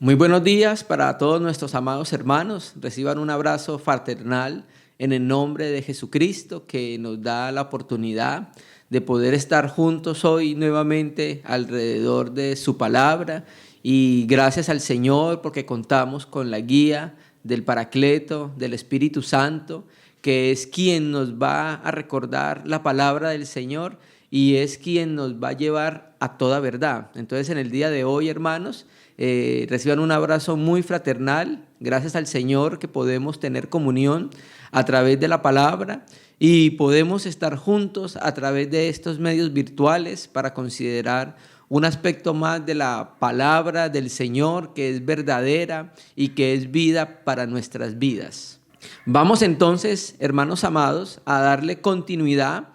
Muy buenos días para todos nuestros amados hermanos. Reciban un abrazo fraternal en el nombre de Jesucristo, que nos da la oportunidad de poder estar juntos hoy nuevamente alrededor de su palabra. Y gracias al Señor porque contamos con la guía del Paracleto, del Espíritu Santo, que es quien nos va a recordar la palabra del Señor y es quien nos va a llevar a toda verdad. Entonces, en el día de hoy, hermanos, reciban un abrazo muy fraternal. Gracias al Señor que podemos tener comunión a través de la palabra y podemos estar juntos a través de estos medios virtuales para considerar un aspecto más de la palabra del Señor que es verdadera y que es vida para nuestras vidas. Vamos entonces, hermanos amados, a darle continuidad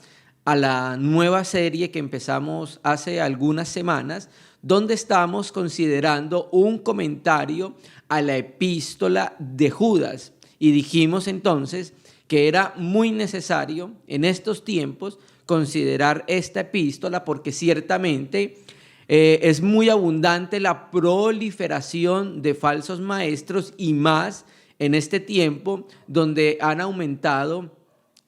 a la nueva serie que empezamos hace algunas semanas, donde estamos considerando un comentario a la epístola de Judas. Y dijimos entonces que era muy necesario en estos tiempos considerar esta epístola porque ciertamente es muy abundante la proliferación de falsos maestros y más en este tiempo donde han aumentado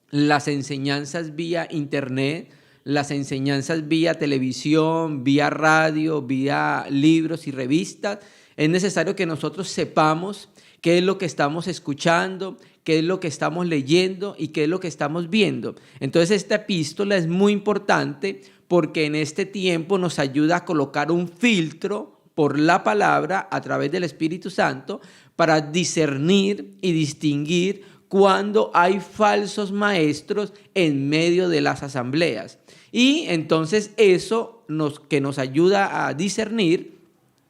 las enseñanzas vía internet, las enseñanzas vía televisión, vía radio, vía libros y revistas. Es necesario que nosotros sepamos qué es lo que estamos escuchando, qué es lo que estamos leyendo y qué es lo que estamos viendo. Entonces esta epístola es muy importante porque en este tiempo nos ayuda a colocar un filtro por la palabra a través del Espíritu Santo para discernir y distinguir cuando hay falsos maestros en medio de las asambleas. Y entonces eso que nos ayuda a discernir,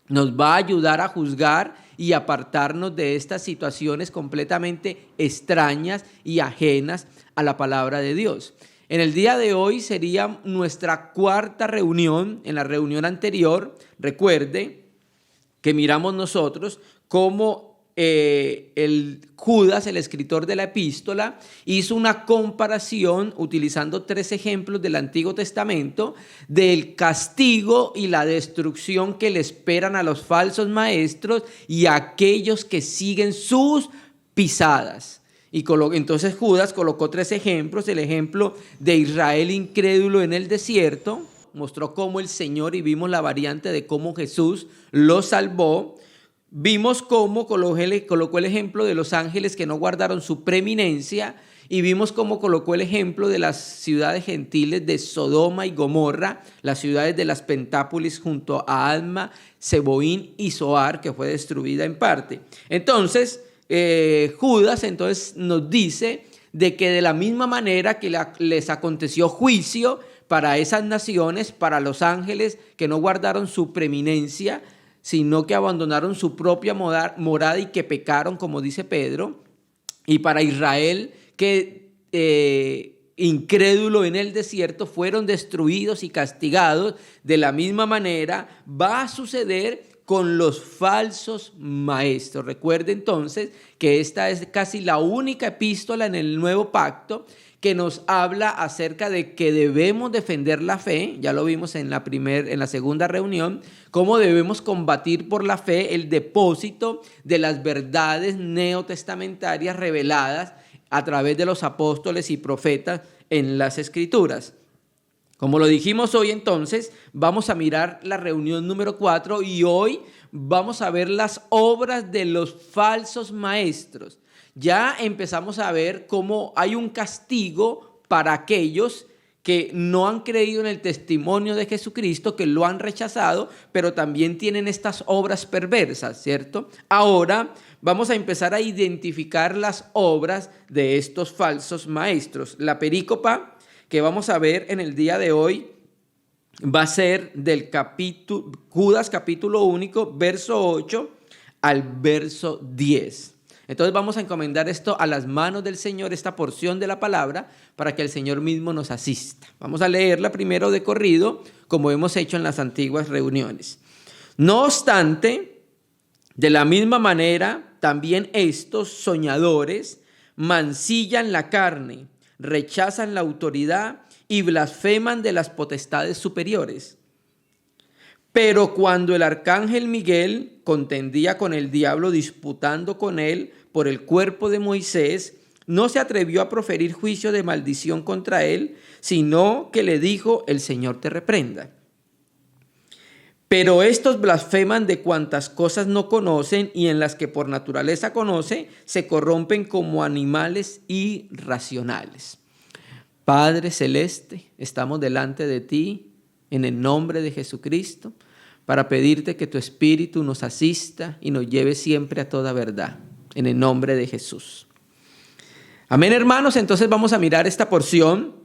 nos va a ayudar a juzgar y apartarnos de estas situaciones completamente extrañas y ajenas a la palabra de Dios. En el día de hoy sería nuestra cuarta reunión. En la reunión anterior, recuerde que miramos nosotros cómo el Judas, el escritor de la epístola, hizo una comparación utilizando 3 ejemplos del Antiguo Testamento del castigo y la destrucción que le esperan a los falsos maestros y a aquellos que siguen sus pisadas. Y entonces Judas colocó 3 ejemplos: el ejemplo de Israel incrédulo en el desierto, mostró cómo el Señor, y vimos la variante de cómo Jesús lo salvó. Vimos cómo colocó el ejemplo de los ángeles que no guardaron su preeminencia y vimos cómo colocó el ejemplo de las ciudades gentiles de Sodoma y Gomorra, las ciudades de las Pentápolis junto a Adma, Seboín y Zoar, que fue destruida en parte. Entonces, Judas nos dice de que de la misma manera que les aconteció juicio para esas naciones, para los ángeles que no guardaron su preeminencia, sino que abandonaron su propia morada y que pecaron, como dice Pedro, y para Israel, que incrédulo en el desierto, fueron destruidos y castigados. De la misma manera va a suceder con los falsos maestros. Recuerde entonces que esta es casi la única epístola en el Nuevo Pacto que nos habla acerca de que debemos defender la fe. Ya lo vimos en la segunda reunión, cómo debemos combatir por la fe el depósito de las verdades neotestamentarias reveladas a través de los apóstoles y profetas en las Escrituras. Como lo dijimos hoy, entonces, vamos a mirar la reunión número 4 y hoy vamos a ver las obras de los falsos maestros. Ya empezamos a ver cómo hay un castigo para aquellos que no han creído en el testimonio de Jesucristo, que lo han rechazado, pero también tienen estas obras perversas, ¿cierto? Ahora vamos a empezar a identificar las obras de estos falsos maestros. La perícopa que vamos a ver en el día de hoy va a ser del Judas capítulo 1, verso 8 al verso 10. Entonces vamos a encomendar esto a las manos del Señor, esta porción de la palabra, para que el Señor mismo nos asista. Vamos a leerla primero de corrido, como hemos hecho en las antiguas reuniones. No obstante, de la misma manera, también estos soñadores mancillan la carne, rechazan la autoridad y blasfeman de las potestades superiores. Pero cuando el arcángel Miguel contendía con el diablo disputando con él por el cuerpo de Moisés, no se atrevió a proferir juicio de maldición contra él, sino que le dijo: el Señor te reprenda. Pero estos blasfeman de cuantas cosas no conocen, y en las que por naturaleza conoce, se corrompen como animales irracionales. Padre Celeste, estamos delante de ti en el nombre de Jesucristo para pedirte que tu Espíritu nos asista y nos lleve siempre a toda verdad, en el nombre de Jesús. Amén, hermanos. Entonces vamos a mirar esta porción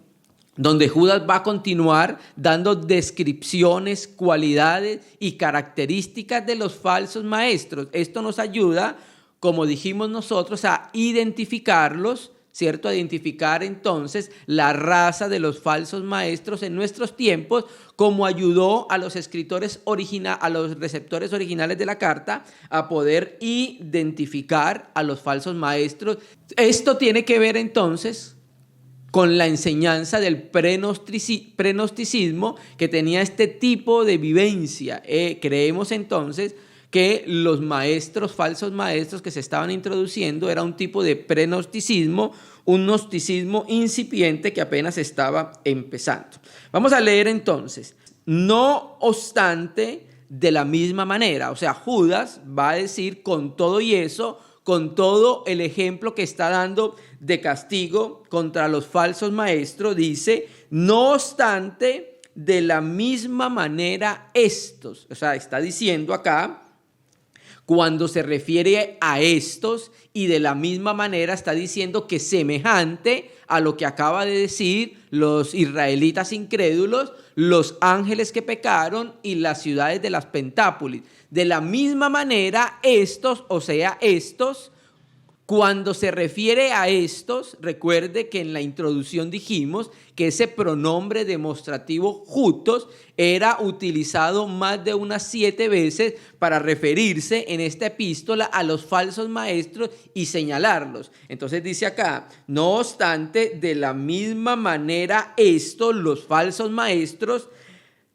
donde Judas va a continuar dando descripciones, cualidades y características de los falsos maestros. Esto nos ayuda, como dijimos nosotros, a identificarlos, ¿cierto? A identificar entonces la raza de los falsos maestros en nuestros tiempos, como ayudó a los escritores a los receptores originales de la carta a poder identificar a los falsos maestros. Esto tiene que ver entonces con la enseñanza del prenosticismo, que tenía este tipo de vivencia. Creemos entonces que los maestros, falsos maestros que se estaban introduciendo, era un tipo de prenosticismo, un gnosticismo incipiente que apenas estaba empezando. Vamos a leer entonces: no obstante, de la misma manera. O sea, Judas va a decir con todo y eso, con todo el ejemplo que está dando de castigo contra los falsos maestros, dice: no obstante, de la misma manera estos. O sea, está diciendo acá, cuando se refiere a estos, y de la misma manera está diciendo que semejante a lo que acaba de decir los israelitas incrédulos, los ángeles que pecaron y las ciudades de las Pentápolis. De la misma manera estos, o sea, estos, cuando se refiere a estos, recuerde que en la introducción dijimos que ese pronombre demostrativo justos era utilizado más de unas 7 veces para referirse en esta epístola a los falsos maestros y señalarlos. Entonces dice acá: no obstante, de la misma manera estos, los falsos maestros,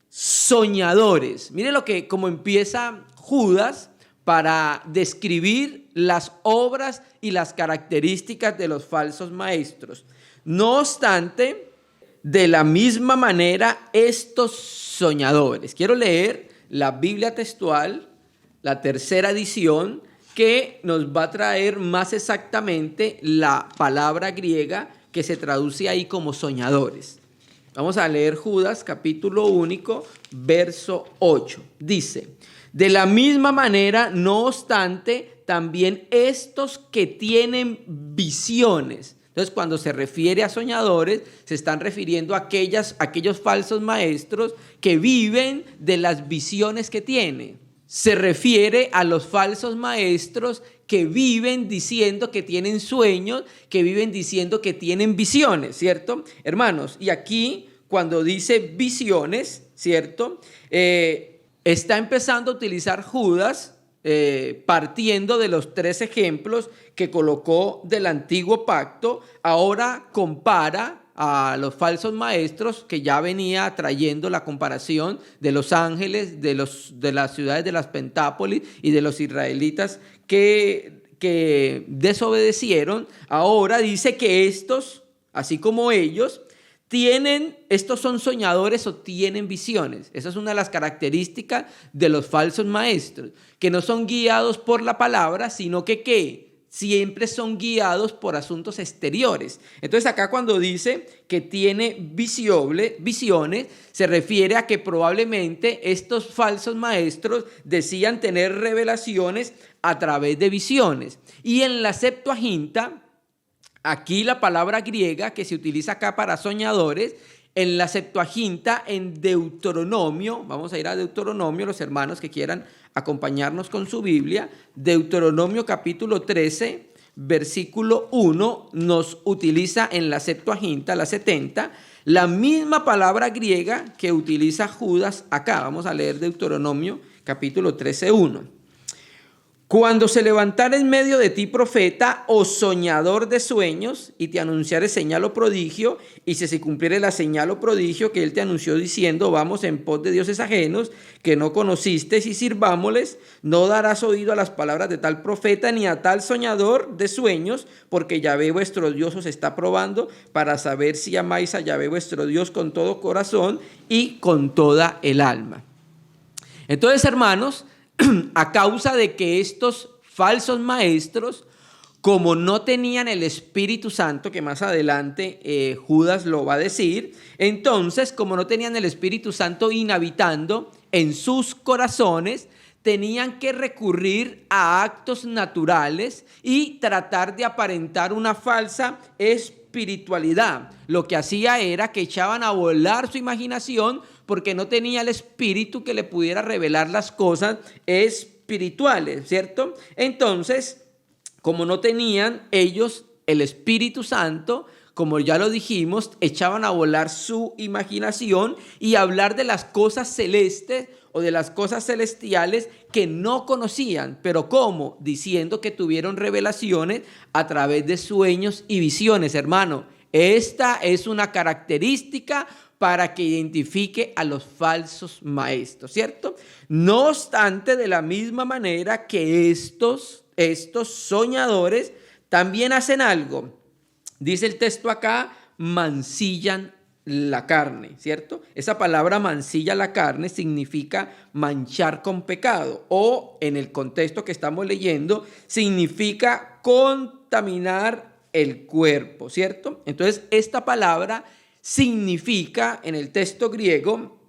soñadores. Mire cómo empieza Judas para describir las obras y las características de los falsos maestros. No obstante, de la misma manera estos soñadores. Quiero leer la Biblia textual, la tercera edición, que nos va a traer más exactamente la palabra griega que se traduce ahí como soñadores. Vamos a leer Judas, capítulo 1, verso 8. Dice: de la misma manera, no obstante, también estos que tienen visiones. Entonces, cuando se refiere a soñadores, se están refiriendo a aquellos falsos maestros que viven de las visiones que tienen. Se refiere a los falsos maestros que viven diciendo que tienen sueños, que viven diciendo que tienen visiones, ¿cierto? Hermanos, y aquí cuando dice visiones, ¿cierto? Está empezando a utilizar Judas, partiendo de los 3 ejemplos que colocó del antiguo pacto. Ahora compara a los falsos maestros, que ya venía trayendo la comparación de los ángeles, de las ciudades de las Pentápolis y de los israelitas que desobedecieron. Ahora dice que estos, así como ellos, estos son soñadores o tienen visiones. Esa es una de las características de los falsos maestros, que no son guiados por la palabra, sino que siempre son guiados por asuntos exteriores. Entonces acá cuando dice que tiene visiones, se refiere a que probablemente estos falsos maestros decían tener revelaciones a través de visiones. Y en la Septuaginta, aquí la palabra griega que se utiliza acá para soñadores, en la Septuaginta, en Deuteronomio, vamos a ir a Deuteronomio, los hermanos que quieran acompañarnos con su Biblia, Deuteronomio capítulo 13, versículo 1, nos utiliza en la Septuaginta, la 70, la misma palabra griega que utiliza Judas acá. Vamos a leer Deuteronomio capítulo 13, 1. Cuando se levantare en medio de ti profeta o soñador de sueños y te anunciare señal o prodigio, y si se cumpliere la señal o prodigio que él te anunció diciendo, vamos en pos de dioses ajenos que no conociste y sirvámosles, no darás oído a las palabras de tal profeta ni a tal soñador de sueños, porque Yahvé vuestro Dios os está probando para saber si amáis a Yahvé vuestro Dios con todo corazón y con toda el alma. Entonces, hermanos, a causa de que estos falsos maestros, como no tenían el Espíritu Santo, que más adelante Judas lo va a decir, entonces, como no tenían el Espíritu Santo inhabitando en sus corazones, tenían que recurrir a actos naturales y tratar de aparentar una falsa espiritualidad. Lo que hacía era que echaban a volar su imaginación porque no tenía el espíritu que le pudiera revelar las cosas espirituales, ¿cierto? Entonces, como no tenían ellos el Espíritu Santo, como ya lo dijimos, echaban a volar su imaginación y hablar de las cosas celestes o de las cosas celestiales que no conocían. ¿Pero cómo? Diciendo que tuvieron revelaciones a través de sueños y visiones, hermano. Esta es una característica para que identifique a los falsos maestros, ¿cierto? No obstante, de la misma manera que estos soñadores también hacen algo. Dice el texto acá, mancillan la carne, ¿cierto? Esa palabra mancilla la carne significa manchar con pecado, o en el contexto que estamos leyendo, significa contaminar el cuerpo, ¿cierto? Entonces, esta palabra significa en el texto griego,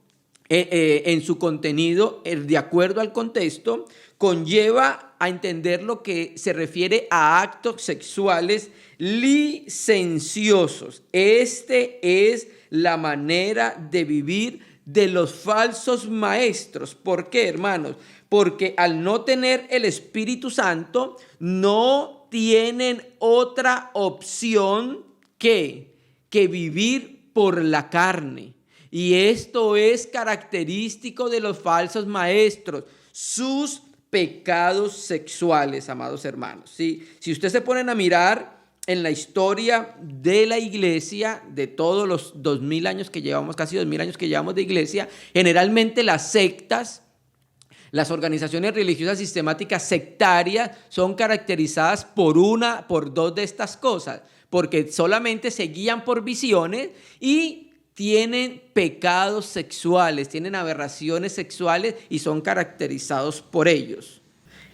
en su contenido, de acuerdo al contexto, conlleva a entender lo que se refiere a actos sexuales licenciosos. Este es la manera de vivir de los falsos maestros. ¿Por qué, hermanos? Porque al no tener el Espíritu Santo, no tienen otra opción que vivir por la carne. Y esto es característico de los falsos maestros, sus pecados sexuales, amados hermanos. ¿Sí? Si ustedes se ponen a mirar en la historia de la iglesia, de todos los 2000 años que llevamos, casi 2000 años que llevamos de iglesia, generalmente las sectas, las organizaciones religiosas sistemáticas sectarias son caracterizadas por dos de estas cosas, porque solamente se guían por visiones y tienen pecados sexuales, tienen aberraciones sexuales y son caracterizados por ellos.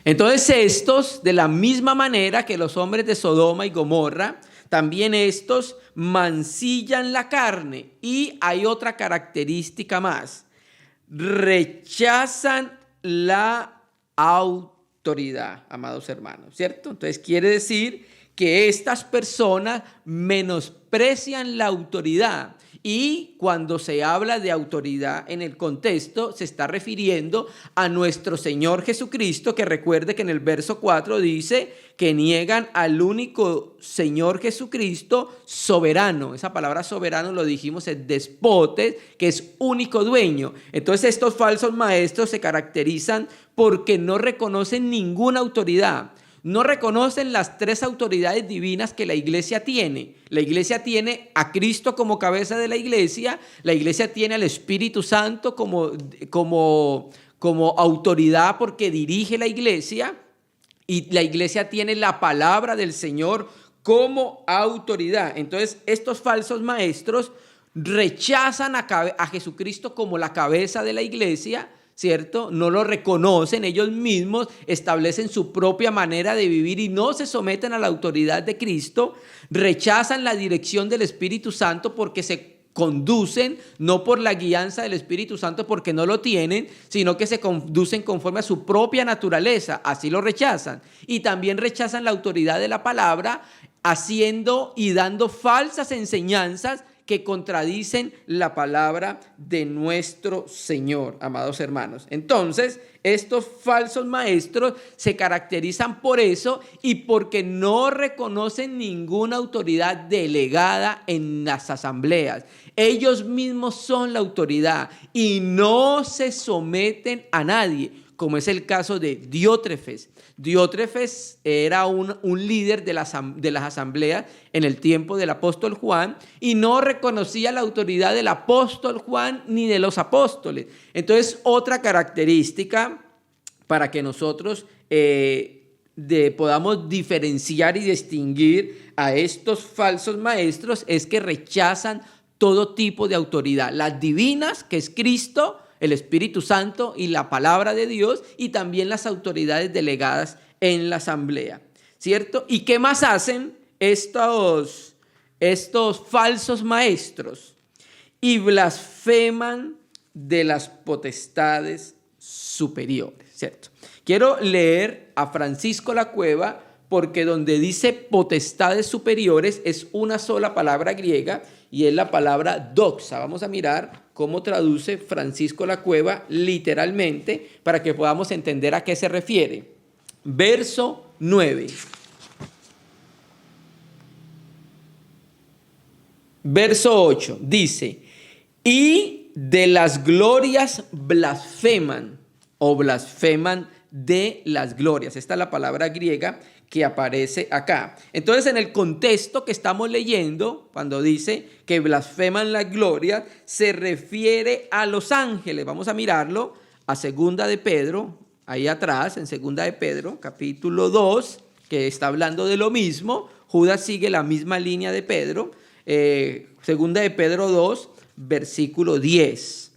Entonces estos, de la misma manera que los hombres de Sodoma y Gomorra, también estos mancillan la carne. Y hay otra característica más: rechazan la autoridad, amados hermanos, ¿cierto? Entonces quiere decir que estas personas menosprecian la autoridad. Y cuando se habla de autoridad en el contexto, se está refiriendo a nuestro Señor Jesucristo, que recuerde que en el verso 4 dice que niegan al único Señor Jesucristo soberano. Esa palabra soberano, lo dijimos, es despotes, que es único dueño. Entonces estos falsos maestros se caracterizan porque no reconocen ninguna autoridad. No reconocen las tres autoridades divinas que la iglesia tiene. La iglesia tiene a Cristo como cabeza de la iglesia tiene al Espíritu Santo como autoridad porque dirige la iglesia, y la iglesia tiene la palabra del Señor como autoridad. Entonces, estos falsos maestros rechazan a Jesucristo como la cabeza de la iglesia, ¿cierto? No lo reconocen, ellos mismos establecen su propia manera de vivir y no se someten a la autoridad de Cristo. Rechazan la dirección del Espíritu Santo porque se conducen no por la guianza del Espíritu Santo porque no lo tienen, sino que se conducen conforme a su propia naturaleza, así lo rechazan. Y también rechazan la autoridad de la palabra, haciendo y dando falsas enseñanzas que contradicen la palabra de nuestro Señor, amados hermanos. Entonces, estos falsos maestros se caracterizan por eso y porque no reconocen ninguna autoridad delegada en las asambleas. Ellos mismos son la autoridad y no se someten a nadie. como es el caso de Diótrefes. Diótrefes era un líder de las asambleas en el tiempo del apóstol Juan y no reconocía la autoridad del apóstol Juan ni de los apóstoles. Entonces, otra característica para que nosotros podamos diferenciar y distinguir a estos falsos maestros es que rechazan todo tipo de autoridad, las divinas, que es Cristo, el Espíritu Santo y la palabra de Dios, y también las autoridades delegadas en la asamblea, ¿cierto? ¿Y qué más hacen estos falsos maestros? Y blasfeman de las potestades superiores, ¿cierto? Quiero leer a Francisco La Cueva, porque donde dice potestades superiores es una sola palabra griega y es la palabra doxa. Vamos a mirar cómo traduce Francisco La Cueva literalmente para que podamos entender a qué se refiere. Verso 9. Verso 8 dice: y de las glorias blasfeman, o blasfeman de las glorias. Esta es la palabra griega que aparece acá. Entonces, en el contexto que estamos leyendo, cuando dice que blasfeman las glorias, se refiere a los ángeles. Vamos a mirarlo a Segunda de Pedro, ahí atrás, en Segunda de Pedro, capítulo 2, que está hablando de lo mismo. Judas sigue la misma línea de Pedro. Segunda de Pedro 2, versículo 10.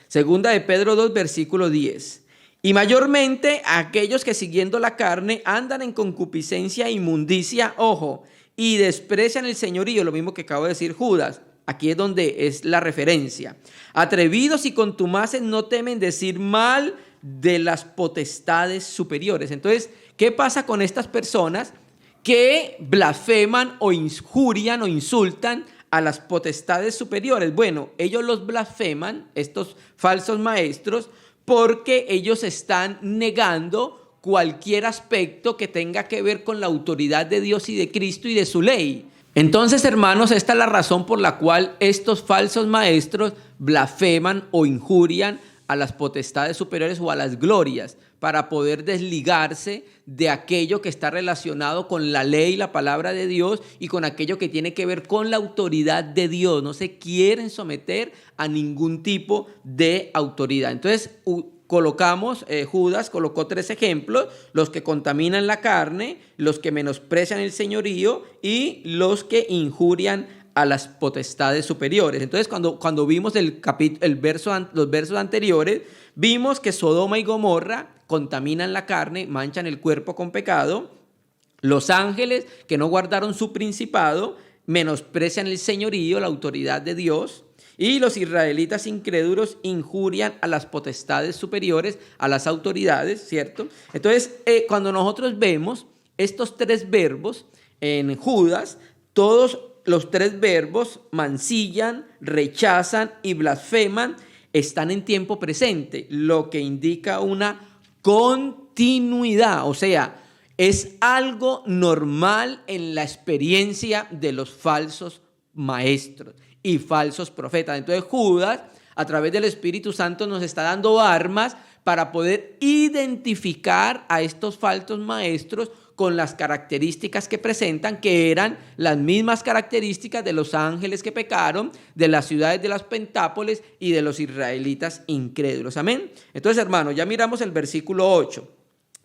Segunda de Pedro 2, versículo 10. Y mayormente aquellos que siguiendo la carne andan en concupiscencia e inmundicia, ojo, y desprecian el señorío, lo mismo que acabo de decir Judas. Aquí es donde es la referencia. Atrevidos y contumaces no temen decir mal de las potestades superiores. Entonces, ¿qué pasa con estas personas que blasfeman o injurian o insultan a las potestades superiores? Bueno, ellos los blasfeman, estos falsos maestros, porque ellos están negando cualquier aspecto que tenga que ver con la autoridad de Dios y de Cristo y de su ley. Entonces, hermanos, esta es la razón por la cual estos falsos maestros blasfeman o injurian a las potestades superiores o a las glorias, para poder desligarse de aquello que está relacionado con la ley, la palabra de Dios, y con aquello que tiene que ver con la autoridad de Dios. No se quieren someter a ningún tipo de autoridad. Entonces, Judas colocó 3 ejemplos: los que contaminan la carne, los que menosprecian el señorío y los que injurian a las potestades superiores. Entonces, cuando vimos los versos anteriores, vimos que Sodoma y Gomorra contaminan la carne, manchan el cuerpo con pecado. Los ángeles, que no guardaron su principado, menosprecian el señorío, la autoridad de Dios. Y los israelitas incrédulos injurian a las potestades superiores, a las autoridades, ¿cierto? Entonces, cuando nosotros vemos estos 3 verbos en Judas, todos los 3 verbos, mancillan, rechazan y blasfeman, están en tiempo presente, lo que indica una continuidad. O sea, es algo normal en la experiencia de los falsos maestros y falsos profetas. Entonces, Judas, a través del Espíritu Santo, nos está dando armas para poder identificar a estos falsos maestros con las características que presentan, que eran las mismas características de los ángeles que pecaron, de las ciudades de las pentápoles y de los israelitas incrédulos. Amén. Entonces, hermanos, ya miramos el versículo 8.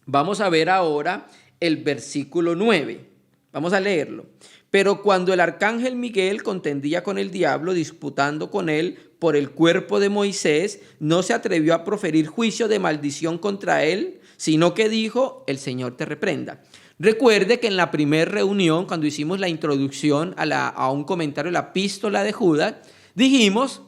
Vamos a ver ahora el versículo 9. Vamos a leerlo. Pero cuando el arcángel Miguel contendía con el diablo, disputando con él por el cuerpo de Moisés, no se atrevió a proferir juicio de maldición contra él, sino que dijo: el Señor te reprenda. Recuerde que en la primera reunión, cuando hicimos la introducción a un comentario de la epístola de Judas, dijimos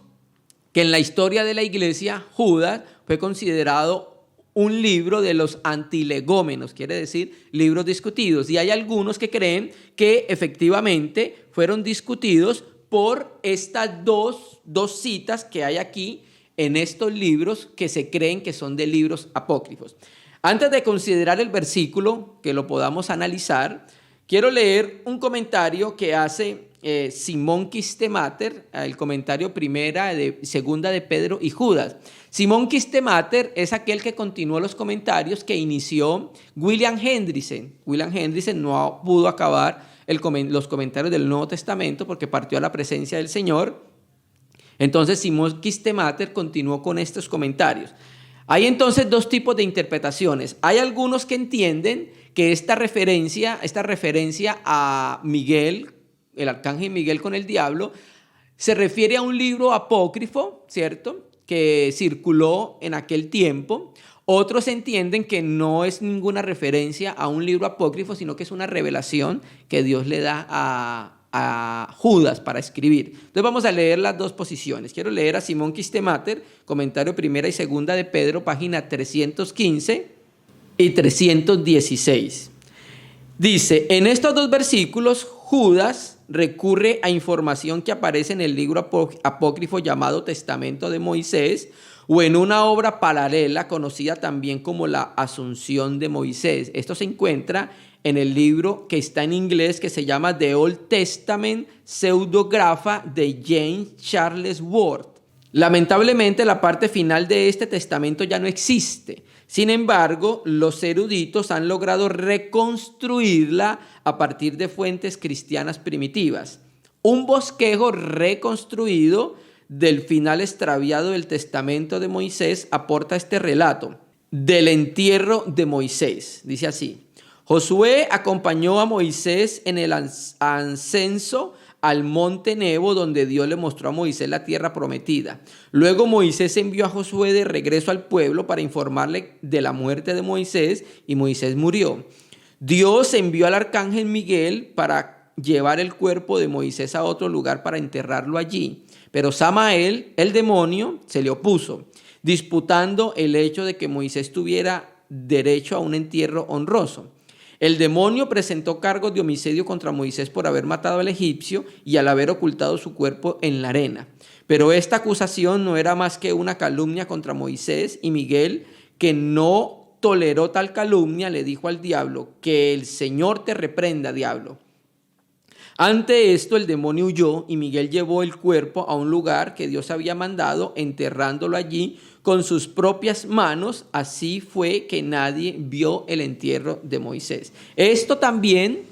que en la historia de la iglesia, Judas fue considerado un libro de los antilegómenos, quiere decir libros discutidos. Y hay algunos que creen que efectivamente fueron discutidos por estas dos citas que hay aquí en estos libros, que se creen que son de libros apócrifos. Antes de considerar el versículo, que lo podamos analizar, quiero leer un comentario que hace Simón Quistemater, el comentario segunda de Pedro y Judas. Simón Quistemater es aquel que continuó los comentarios que inició William Hendriksen. William Hendriksen no pudo acabar los comentarios del Nuevo Testamento porque partió a la presencia del Señor. Entonces Simón Quistemater continuó con estos comentarios. Hay entonces dos tipos de interpretaciones. Hay algunos que entienden que esta referencia a Miguel, el arcángel Miguel con el diablo, se refiere a un libro apócrifo, ¿cierto?, que circuló en aquel tiempo. Otros entienden que no es ninguna referencia a un libro apócrifo, sino que es una revelación que Dios le da a Judas para escribir. Entonces vamos a leer las dos posiciones. Quiero leer a Simón Quistemater, comentario primera y segunda de Pedro, página 315 y 316. Dice, en estos dos versículos, Judas recurre a información que aparece en el libro apócrifo llamado Testamento de Moisés, o en una obra paralela conocida también como la Asunción de Moisés. Esto se encuentra en el libro que está en inglés, que se llama The Old Testament Pseudographa de James Charles Ward. Lamentablemente, la parte final de este testamento ya no existe. Sin embargo, los eruditos han logrado reconstruirla a partir de fuentes cristianas primitivas. Un bosquejo reconstruido del final extraviado del testamento de Moisés aporta este relato del entierro de Moisés. Dice así: Josué acompañó a Moisés en el ascenso al monte Nebo, donde Dios le mostró a Moisés la tierra prometida. Luego Moisés envió a Josué de regreso al pueblo para informarle de la muerte de Moisés, y Moisés murió. Dios envió al arcángel Miguel para llevar el cuerpo de Moisés a otro lugar para enterrarlo allí. Pero Samael, el demonio, se le opuso, disputando el hecho de que Moisés tuviera derecho a un entierro honroso. El demonio presentó cargos de homicidio contra Moisés por haber matado al egipcio y al haber ocultado su cuerpo en la arena. Pero esta acusación no era más que una calumnia contra Moisés, y Miguel, que no toleró tal calumnia, le dijo al diablo: que el Señor te reprenda, diablo. Ante esto, el demonio huyó, y Miguel llevó el cuerpo a un lugar que Dios había mandado, enterrándolo allí con sus propias manos. Así fue que nadie vio el entierro de Moisés. Esto también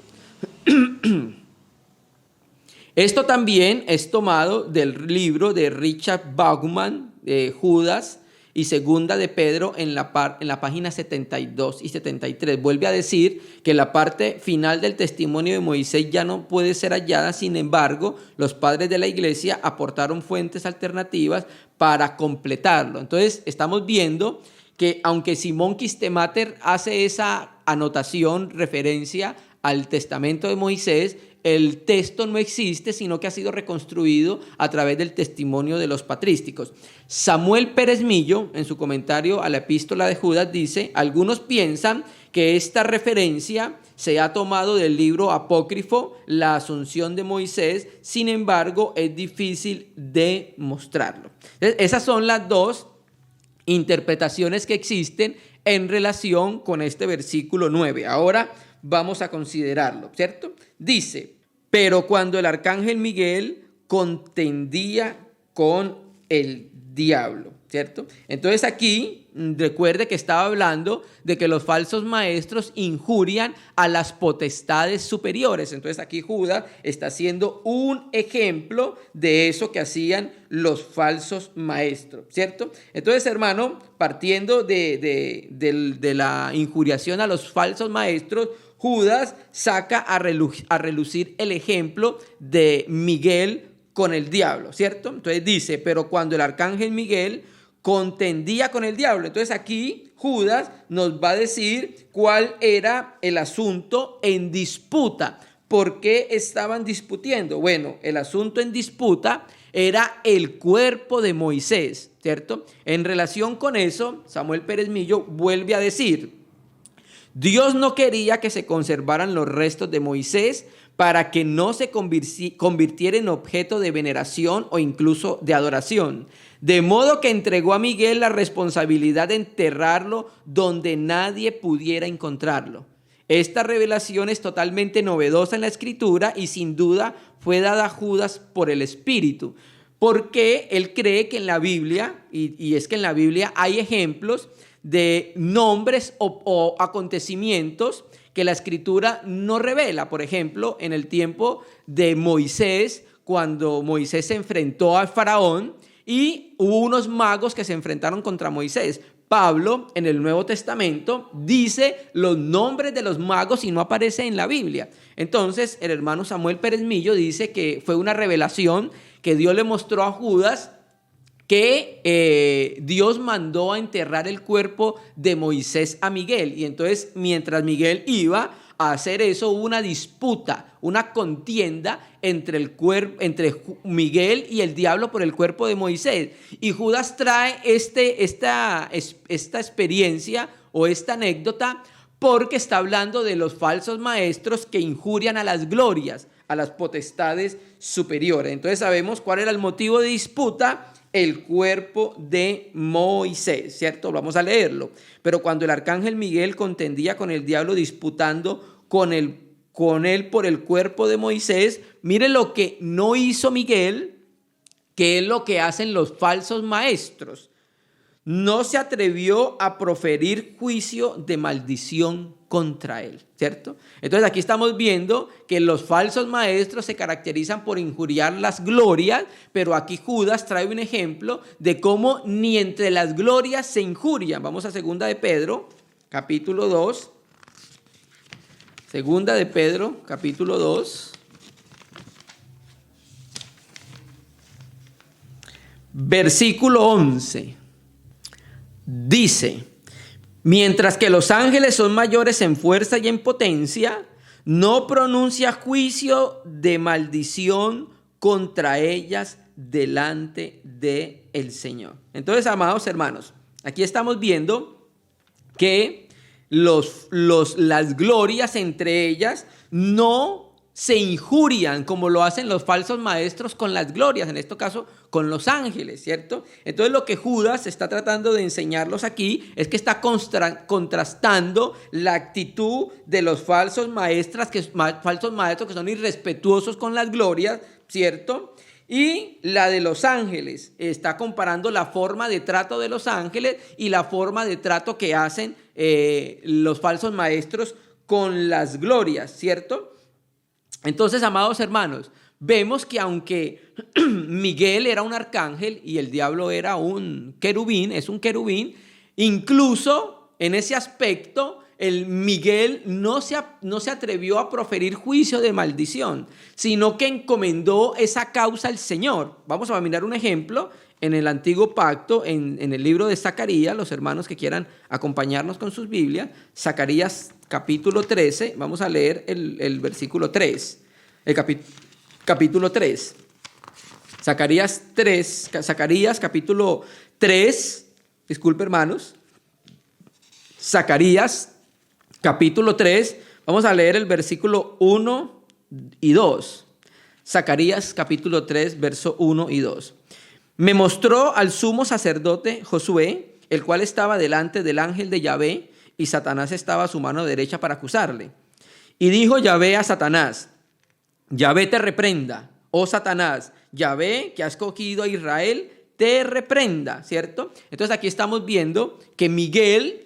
es tomado del libro de Richard Bauckham, de Judas y segunda de Pedro, en la página 72 y 73. Vuelve a decir que la parte final del testimonio de Moisés ya no puede ser hallada. Sin embargo, los padres de la iglesia aportaron fuentes alternativas para completarlo. Entonces, estamos viendo que aunque Simón Quistemater hace esa anotación, referencia al testamento de Moisés, el texto no existe, sino que ha sido reconstruido a través del testimonio de los patrísticos. Samuel Pérez Millo, en su comentario a la epístola de Judas, dice: algunos piensan que esta referencia se ha tomado del libro apócrifo La Asunción de Moisés, sin embargo, es difícil de mostrarlo. Esas son las dos interpretaciones que existen en relación con este versículo 9. Ahora vamos a considerarlo, ¿cierto? Dice: pero cuando el arcángel Miguel contendía con el diablo, ¿cierto? Entonces aquí recuerde que estaba hablando de que los falsos maestros injurian a las potestades superiores. Entonces aquí Judas está haciendo un ejemplo de eso que hacían los falsos maestros, ¿cierto? Entonces, hermano, partiendo de la injuriación a los falsos maestros, Judas saca a relucir el ejemplo de Miguel con el diablo, ¿cierto? Entonces dice: pero cuando el arcángel Miguel contendía con el diablo. Entonces aquí Judas nos va a decir cuál era el asunto en disputa. ¿Por qué estaban discutiendo? Bueno, el asunto en disputa era el cuerpo de Moisés, ¿cierto? En relación con eso, Samuel Pérez Millo vuelve a decir: Dios no quería que se conservaran los restos de Moisés para que no se convirtiera en objeto de veneración o incluso de adoración. De modo que entregó a Miguel la responsabilidad de enterrarlo donde nadie pudiera encontrarlo. Esta revelación es totalmente novedosa en la Escritura y sin duda fue dada a Judas por el Espíritu, porque él cree que en la Biblia, y es que en la Biblia hay ejemplos de nombres o acontecimientos que la Escritura no revela. Por ejemplo, en el tiempo de Moisés, cuando Moisés se enfrentó al faraón y hubo unos magos que se enfrentaron contra Moisés. Pablo, en el Nuevo Testamento, dice los nombres de los magos y no aparece en la Biblia. Entonces, el hermano Samuel Pérez Millo dice que fue una revelación que Dios le mostró a Judas, que Dios mandó a enterrar el cuerpo de Moisés a Miguel. Y entonces, mientras Miguel iba a hacer eso, hubo una disputa, una contienda entre Miguel y el diablo por el cuerpo de Moisés. Y Judas trae esta experiencia o esta anécdota porque está hablando de los falsos maestros que injurian a las glorias, a las potestades superiores. Entonces sabemos cuál era el motivo de disputa: el cuerpo de Moisés, ¿cierto? Vamos a leerlo. Pero cuando el arcángel Miguel contendía con el diablo disputando con él por el cuerpo de Moisés, mire lo que no hizo Miguel, que es lo que hacen los falsos maestros. No se atrevió a proferir juicio de maldición contra él, ¿cierto? Entonces aquí estamos viendo que los falsos maestros se caracterizan por injuriar las glorias, pero aquí Judas trae un ejemplo de cómo ni entre las glorias se injurian. Vamos a 2 de Pedro, capítulo 2. 2 de Pedro, capítulo 2. Versículo 11. Dice: mientras que los ángeles son mayores en fuerza y en potencia, no pronuncia juicio de maldición contra ellas delante del Señor. Entonces, amados hermanos, aquí estamos viendo que las glorias entre ellas no se injurian como lo hacen los falsos maestros con las glorias, en este caso con los ángeles, ¿cierto? Entonces lo que Judas está tratando de enseñarlos aquí es que está contrastando la actitud de los falsos maestros que son irrespetuosos con las glorias, ¿cierto? Y la de los ángeles. Está comparando la forma de trato de los ángeles y la forma de trato que hacen los falsos maestros con las glorias, ¿cierto? Entonces, amados hermanos, vemos que aunque Miguel era un arcángel y el diablo era un querubín, es un querubín, incluso en ese aspecto el Miguel no se atrevió a proferir juicio de maldición, sino que encomendó esa causa al Señor. Vamos a mirar un ejemplo en el Antiguo Pacto, en el libro de Zacarías. Los hermanos que quieran acompañarnos con sus Biblias, Zacarías capítulo 13, vamos a leer el versículo 3, capítulo 3. Zacarías capítulo 3, disculpe hermanos, Zacarías capítulo 3, vamos a leer el versículo 1 y 2. Zacarías capítulo 3, verso 1 y 2. Me mostró al sumo sacerdote Josué, el cual estaba delante del ángel de Yahvé, y Satanás estaba a su mano derecha para acusarle. Y dijo Yahvé a Satanás: Yahvé te reprenda, oh Satanás, Yahvé que ha escogido a Israel te reprenda, ¿cierto? Entonces aquí estamos viendo que Miguel,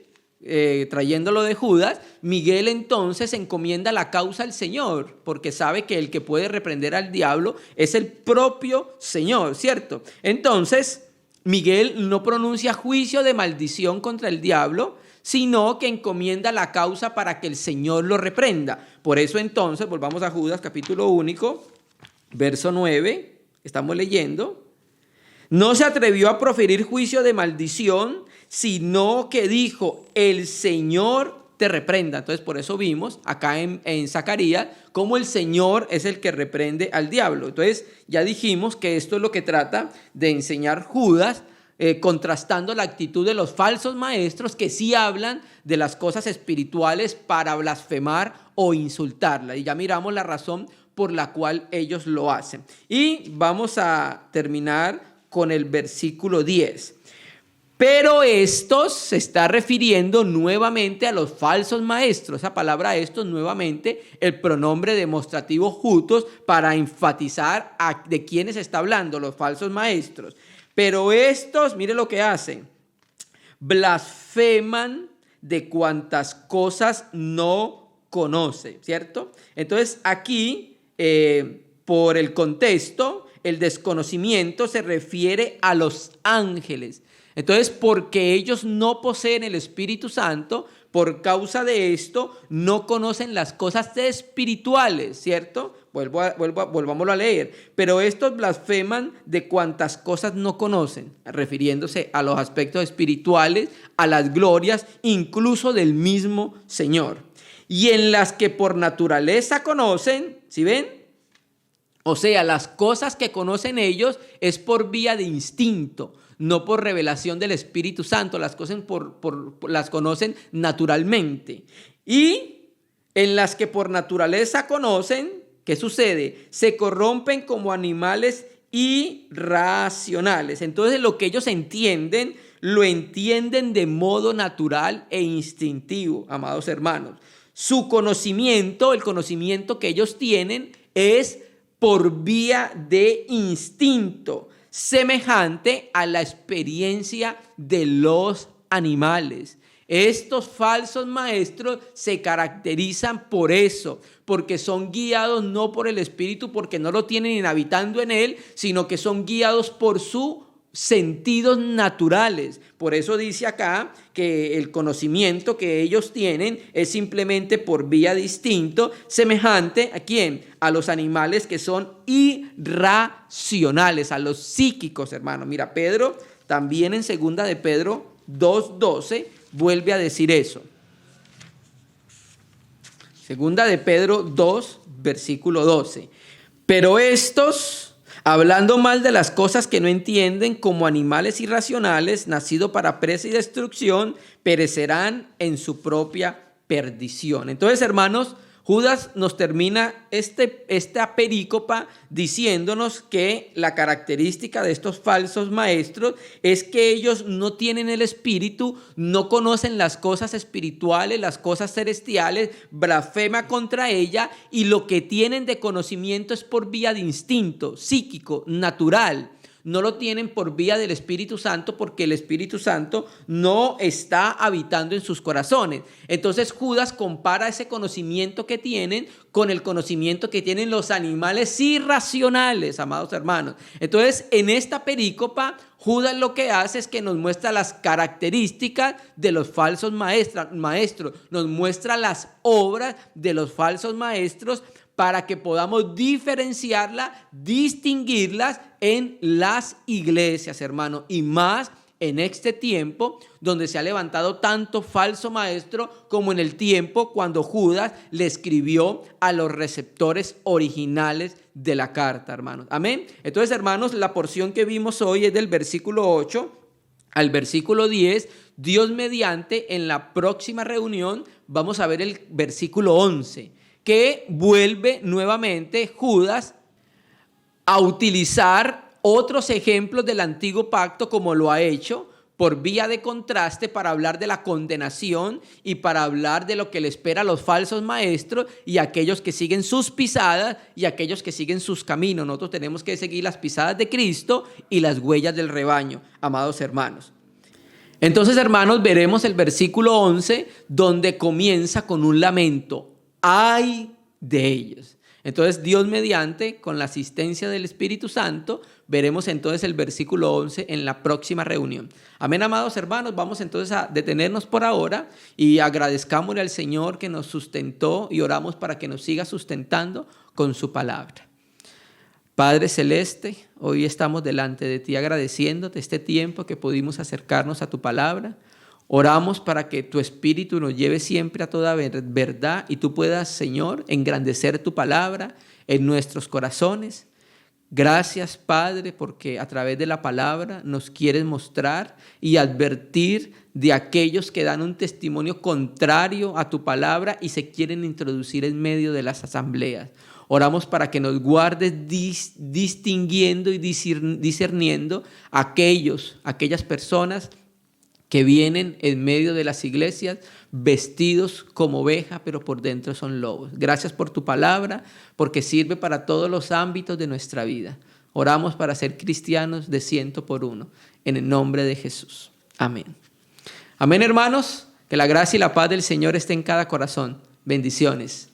trayéndolo de Judas, Miguel entonces encomienda la causa al Señor, porque sabe que el que puede reprender al diablo es el propio Señor, ¿cierto? Entonces Miguel no pronuncia juicio de maldición contra el diablo, sino que encomienda la causa para que el Señor lo reprenda. Por eso entonces, volvamos a Judas capítulo único, verso 9, estamos leyendo: no se atrevió a proferir juicio de maldición, sino que dijo: el Señor te reprenda. Entonces por eso vimos acá en Zacarías cómo el Señor es el que reprende al diablo. Entonces ya dijimos que esto es lo que trata de enseñar Judas, contrastando la actitud de los falsos maestros que sí hablan de las cosas espirituales para blasfemar o insultarla. Y ya miramos la razón por la cual ellos lo hacen. Y vamos a terminar con el versículo 10. Pero estos se está refiriendo nuevamente a los falsos maestros. Esa palabra estos nuevamente, el pronombre demostrativo jutos para enfatizar de quiénes está hablando, los falsos maestros. Pero estos, mire lo que hacen, blasfeman de cuantas cosas no conoce, ¿cierto? Entonces aquí, por el contexto, el desconocimiento se refiere a los ángeles. Entonces, porque ellos no poseen el Espíritu Santo, por causa de esto, no conocen las cosas espirituales, ¿cierto? Volvámoslo a leer. Pero estos blasfeman de cuantas cosas no conocen, refiriéndose a los aspectos espirituales, a las glorias, incluso del mismo Señor. Y en las que por naturaleza conocen, ¿sí ven? O sea, las cosas que conocen ellos es por vía de instinto, no por revelación del Espíritu Santo, las conocen naturalmente. Y en las que por naturaleza conocen, ¿qué sucede? Se corrompen como animales irracionales. Entonces lo que ellos entienden, lo entienden de modo natural e instintivo, amados hermanos. Su conocimiento, el conocimiento que ellos tienen es por vía de instinto, semejante a la experiencia de los animales. Estos falsos maestros se caracterizan por eso, porque son guiados no por el Espíritu, porque no lo tienen habitando en él, sino que son guiados por sus sentidos naturales. Por eso dice acá que el conocimiento que ellos tienen es simplemente por vía de instinto, semejante ¿a quién? A los animales que son irracionales, a los psíquicos, hermano. Mira, Pedro también en 2 de Pedro 2:12 vuelve a decir eso. 2 de Pedro 2, versículo 12. Pero estos, hablando mal de las cosas que no entienden, como animales irracionales, nacidos para presa y destrucción, perecerán en su propia perdición. Entonces, hermanos, Judas nos termina esta perícopa diciéndonos que la característica de estos falsos maestros es que ellos no tienen el Espíritu, no conocen las cosas espirituales, las cosas celestiales, blasfema contra ella, y lo que tienen de conocimiento es por vía de instinto, psíquico, natural. No lo tienen por vía del Espíritu Santo, porque el Espíritu Santo no está habitando en sus corazones. Entonces Judas compara ese conocimiento que tienen con el conocimiento que tienen los animales irracionales, amados hermanos. Entonces, en esta perícopa, Judas lo que hace es que nos muestra las características de los falsos maestros, nos muestra las obras de los falsos maestros, para que podamos diferenciarlas, distinguirlas en las iglesias, hermano, y más en este tiempo donde se ha levantado tanto falso maestro, como en el tiempo cuando Judas le escribió a los receptores originales de la carta, hermanos. Amén. Entonces, hermanos, la porción que vimos hoy es del versículo 8 al versículo 10. Dios mediante, en la próxima reunión vamos a ver el versículo 11. Que vuelve nuevamente Judas a utilizar otros ejemplos del antiguo pacto, como lo ha hecho por vía de contraste, para hablar de la condenación y para hablar de lo que le espera a los falsos maestros y aquellos que siguen sus pisadas y aquellos que siguen sus caminos. Nosotros tenemos que seguir las pisadas de Cristo y las huellas del rebaño, amados hermanos. Entonces, hermanos, veremos el versículo 11, donde comienza con un lamento. ¡Ay de ellos! Entonces, Dios mediante, con la asistencia del Espíritu Santo, veremos entonces el versículo 11 en la próxima reunión. Amén, amados hermanos. Vamos entonces a detenernos por ahora y agradezcámosle al Señor que nos sustentó, y oramos para que nos siga sustentando con su palabra. Padre Celeste, hoy estamos delante de ti agradeciéndote este tiempo que pudimos acercarnos a tu palabra. Oramos para que tu Espíritu nos lleve siempre a toda verdad y tú puedas, Señor, engrandecer tu palabra en nuestros corazones. Gracias, Padre, porque a través de la palabra nos quieres mostrar y advertir de aquellos que dan un testimonio contrario a tu palabra y se quieren introducir en medio de las asambleas. Oramos para que nos guardes distinguiendo y discerniendo aquellas personas que vienen en medio de las iglesias vestidos como ovejas, pero por dentro son lobos. Gracias por tu palabra, porque sirve para todos los ámbitos de nuestra vida. Oramos para ser cristianos de 100 por 1, en el nombre de Jesús. Amén. Amén, hermanos. Que la gracia y la paz del Señor esté en cada corazón. Bendiciones.